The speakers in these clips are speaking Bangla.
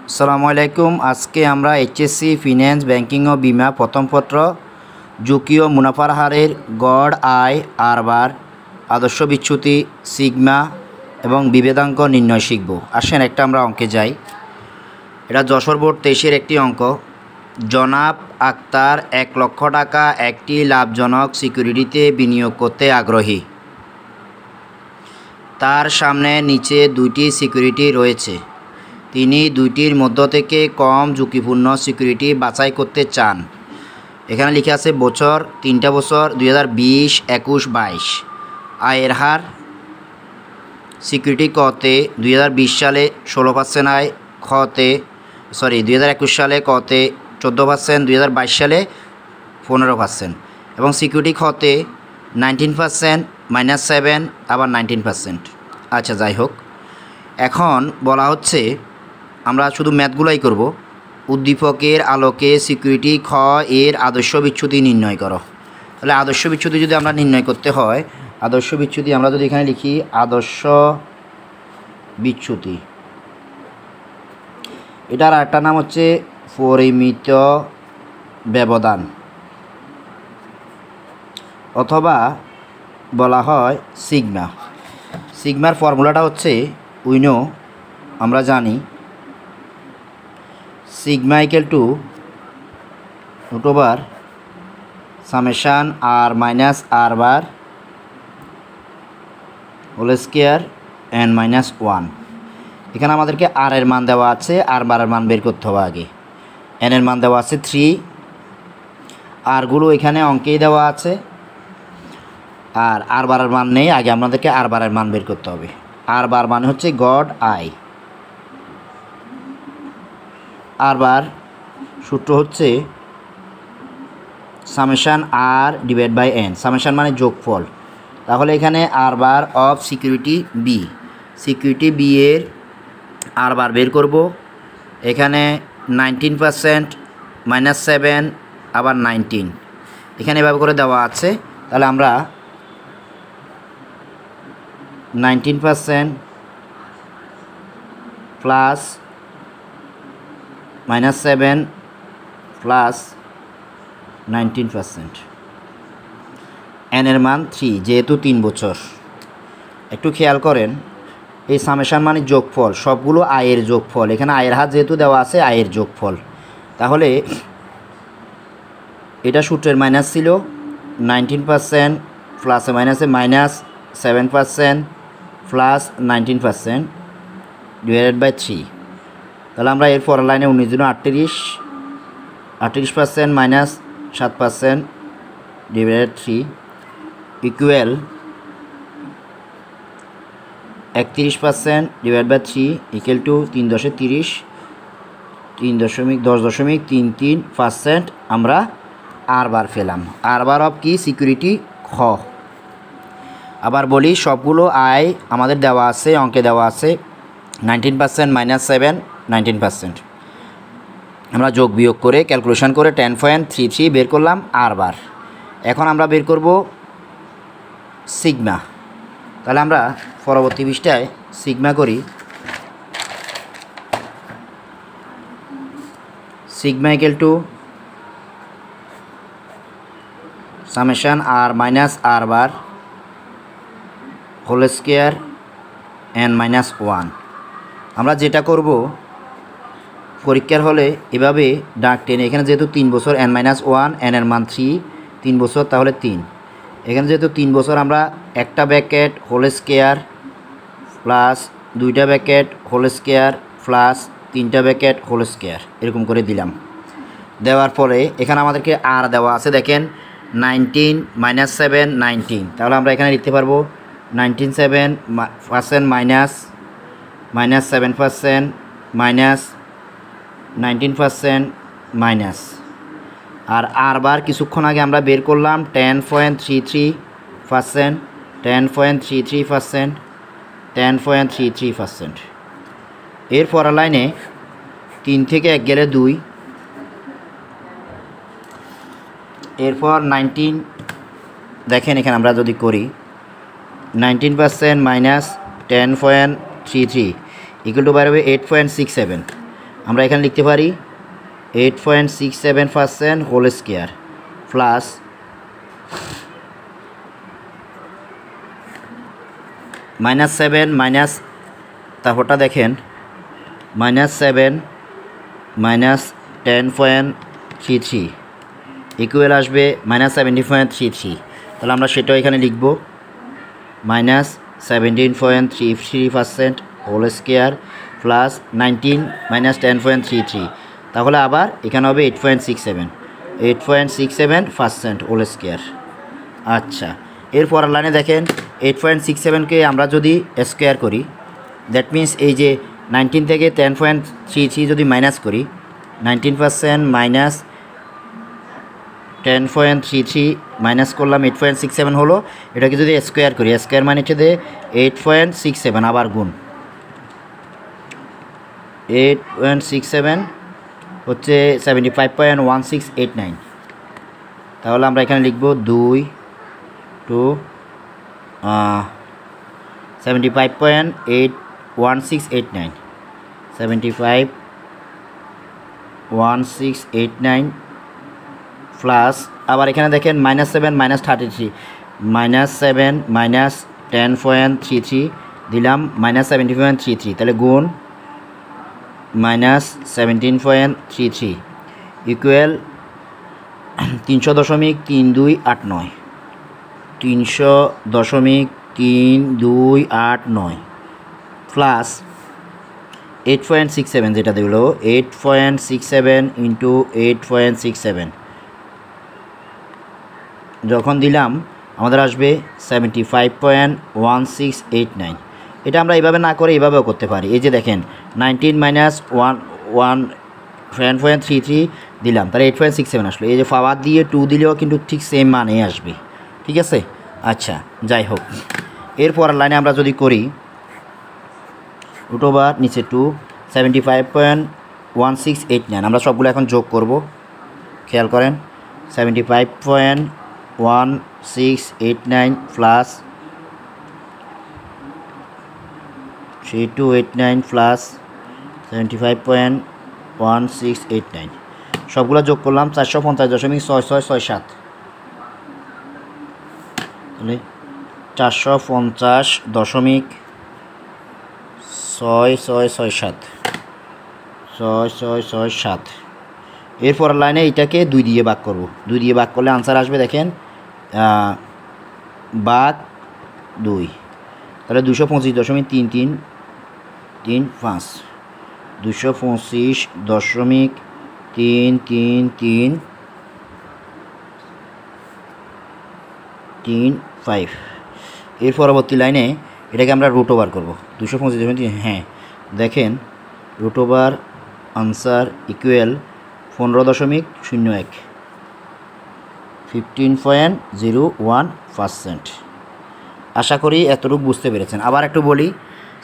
আসসালামু আলাইকুম। আজকে আমরা এইচএসসি ফিন্যান্স ব্যাংকিং ও বিমা প্রথম পত্র ঝুঁকি ও মুনাফার হারের গড় আয় আরবার আদর্শ বিচ্যুতি সিগমা এবং বিভেদাঙ্ক নির্ণয় শিখব। আসেন একটা আমরা অঙ্কে যাই। এটা যশোর বোর্ড 23-এর একটি অঙ্ক। জনাব আক্তার 1 লক্ষ টাকা একটি লাভজনক সিকিউরিটিতে বিনিয়োগ করতে আগ্রহী। তার সামনে নিচে দুইটি সিকিউরিটি রয়েছে। তিনি দুইটির মধ্য থেকে কম ঝুঁকিপূর্ণ সিকিউরিটি বাছাই করতে চান। এখানে লেখা আছে বছর 3টা বছর 2020, 21, 22। আয়ের হার সিকিউরিটি কতে 2020 সালে 16% আয়, খতে 2021 সালে কতে 14%, 2022 সালে 15% এবং সিকিউরিটি খতে 19%, -7 আবার 19%। আচ্ছা, যাই হোক, এখন বলা হচ্ছে আমরা শুধু ম্যাথগুলাই করব। উদ্দীপকের আলোকে সিকিউরিটি খ এর আদর্শ বিচ্যুতি নির্ণয় করো। তাহলে আদর্শ বিচ্যুতি যদি আমরা নির্ণয় করতে হয়, আদর্শ বিচ্যুতি আমরা যদি এখানে লিখি আদর্শ বিচ্যুতি, এটার আরেকটা নাম হচ্ছে পরিমিত ব্যবধান, অথবা বলা হয় সিগমা। সিগমার ফর্মুলাটা হচ্ছে উইনো, আমরা জানি sigma equal to √ summation r minus r bar whole square n minus 1। এখানে আমাদেরকে r এর মান দেওয়া আছে, r বারের মান বের করতে হবে আগে। n এর মান দেওয়া আছে 3, rগুলো এখানে অঙ্কেই দেওয়া আছে, আর r বারের মান নেই। আগে আমাদেরকে r বারের মান বের করতে হবে। r বার মানে হচ্ছে গড় আয়। r বার সূত্র হচ্ছে summation r divide by n। Summation মানে যোগফল। তাহলে এখানে r bar of security B, security B এর r বার বের করব। এখানে 19%, -7 আবার 19, এখানে এভাবে করে দেওয়া আছে। তাহলে আমরা 19% প্লাস -7 প্লাস 19%, n এর মান 3, যেহেতু 3 বছর। একটু খেয়াল করেন, এই সামেশান মানে যোগফল, সবগুলো আয়ের যোগফল। এখানে আয়ের হার যেহেতু দেওয়া আছে, আয়ের যোগফল। তাহলে এটা সূত্রের মাইনাস ছিল 19% প্লাসে মাইনাসে -7% প্লাস 19% ডিভাইডেড বাই 3। তাহলে আমরা এর পরের লাইনে 19 × 38% -7% divided 3 equal 31% divide by 3 equal to 3×30, 3.10.33% আমরা r বার পেলাম। r বার অফ কি সিকিউরিটি খ। আবার বলি, সবগুলো আয় আমাদের দেওয়া আছে, অঙ্কে দেওয়া আছে 19% -7 19%। আমরা যোগ বিয়োগ করে ক্যালকুলেশন করে 10.33 বের করলাম r বার। এখন আমরা বের করব সিগমা। তাহলে আমরা পরবর্তী পৃষ্ঠায় সিগমা করি। Sigma equal to summation r minus r bar whole square n minus 1। আমরা যেটা করব, পরীক্ষার হলে এভাবে ডাক টেনে, এখানে যেহেতু 3 বছর n মাইনাস 1, n এর মান 3 বছর, তাহলে 3। এখানে যেহেতু 3 বছর, আমরা একটা ব্র্যাকেট হোল স্কয়ার প্লাস 2টা ব্র্যাকেট হোল স্কয়ার প্লাস 3টা ব্র্যাকেট হোল স্কয়ার এরকম করে দিলাম। দেওয়ার পরে এখানে আমাদেরকে r দেওয়া আছে, দেখেন 19 -7 19। তাহলে আমরা এখানে লিখতে পারবো 19% মাইনাস -7% মাইনাস 19% মাইনাস, আর r বার কিছুক্ষণ আগে আমরা বের করলাম 10.33%, 10.33%, 10.33%। এর পরের লাইনে 3 থেকে 1 গেলে 2, এরপর 19। দেখেন এখানে আমরা যদি করি 19% -10.33 ইকুয়াল টু বাইরে 8.67। আমরা এখানে লিখতে পারি 8.67% হোল স্কয়ার প্লাস -7 মাইনাস তারপরটা দেখেন -7 মাইনাস 10.33 ইকুয়াল আসবে -17.33। তাহলে আমরা সেটাও এখানে লিখব -17.33% হোল স্কয়ার প্লাস 19 মাইনাস 10.33। তাহলে আবার এখানে হবে 8.67% হোল স্কয়ার। আচ্ছা, এরপর লাইনে দেখেন 8.67কে আমরা যদি স্কোয়ার করি, দ্যাট মিন্স এই যে 19 থেকে 10.33 যদি মাইনাস করি, 19% মাইনাস 10.33 মাইনাস করলাম 8.67 হলো। এটাকে যদি স্কোয়ার করি, স্কোয়ার মানে হচ্ছে 8.67 আবার গুণ 8.67 হচ্ছে 75.1689। তাহলে আমরা এখানে লিখব 2 to 75.1689 75.1689 প্লাস আবার এখানে দেখেন -7 মাইনাস 33 -7 মাইনাস 10.33 দিলাম -17.33, তাহলে গুণ -17.33 ইকুয়াল 300.3289 300.3289 প্লাস 8.67 যেটা দিল 8.67 ইন্টু 8.67 যখন দিলাম আমাদের আসবে 75.1689। এটা আমরা এইভাবে না করে এইভাবেও করতে পারি। এই যে দেখেন 19 মাইনাস 10.33 দিলাম, তাহলে 8.67 আসলো। এই যে পাওয়ার দিয়ে 2 দিলেও কিন্তু ঠিক সেম মানে আসবে, ঠিক আছে। আচ্ছা, যাই হোক, এরপর লাইনে আমরা যদি করি √, নিচে 2, 75.1689 আমরা সবগুলো এখন যোগ করব। খেয়াল করেন 75.1689 প্লাস 3289 প্লাস 75.1689 সবগুলো যোগ করলাম 450.6667। তাহলে 450.6667 এরপর লাইনে এটাকে 2 দিয়ে ভাগ করব। 2 দিয়ে ভাগ করলে আনসার আসবে দেখেন ভাগ 2, তাহলে 225.33335 225.33335। এর পরবর্তী লাইনে এটাকে আমরা √ওভার করব 225, হ্যাঁ দেখেন √ওভার আনসার ইকুয়াল 15.01 15.01%। আশা করি এতটুকু বুঝতে পেরেছেন। আবার একটু বলি,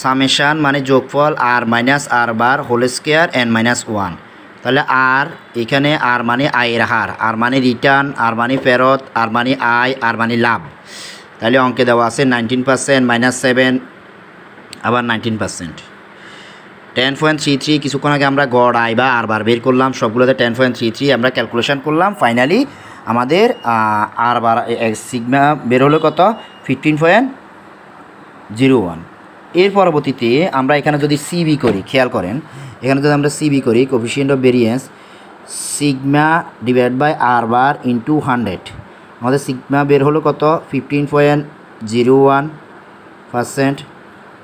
সামেশান মানে যোগফল আর মাইনাস আর বার হোল স্কয়ার n মাইনাস 1। তাহলে আর এখানে আর মানে আয়ের হার, আর মানে রিটার্ন, আর মানে ফেরত, আর মানে আয়, আর মানে লাভ। তাহলে অঙ্কে দেওয়া আছে 19% -7 আবার 19%। 10.33 কিছুক্ষণ আগে আমরা গড় আয় বা আর বার বের করলাম, সবগুলোতে 10.33 আমরা ক্যালকুলেশন করলাম। ফাইনালি আমাদের আর বার সিগমা বের হলো কত 15.01। এর পরবর্তীতে আমরা এখানে যদি সিবি করি, খেয়াল করেন এখানে যদি আমরা সিবি করি coefficient of variance sigma divide by r bar into 100, আমাদের সিগমা বের হলো কত 15.01%,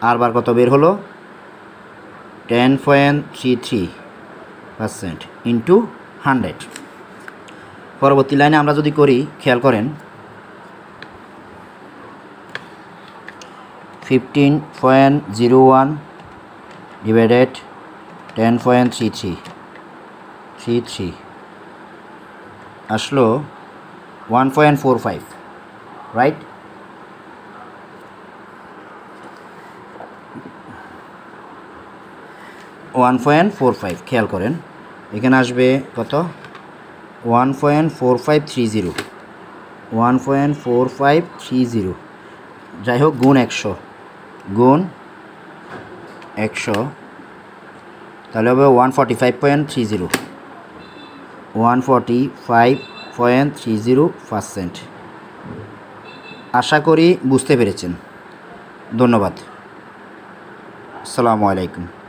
আর বার কত বের হলো 10.33% ইন্টু 100। পরবর্তী লাইনে আমরা যদি করি, খেয়াল করেন 15.01 ডিভাইডেড 10.33 আসলো 1.45, রাইট। $1.45 খেয়াল করেন এখানে আসবে কত 1.4530 1.4530। যাই হোক গুণ 100 তাহলে হবে 145.30, 145.30%। আশা করি বুঝতে পেরেছেন। ধন্যবাদ। আসসালামু আলাইকুম।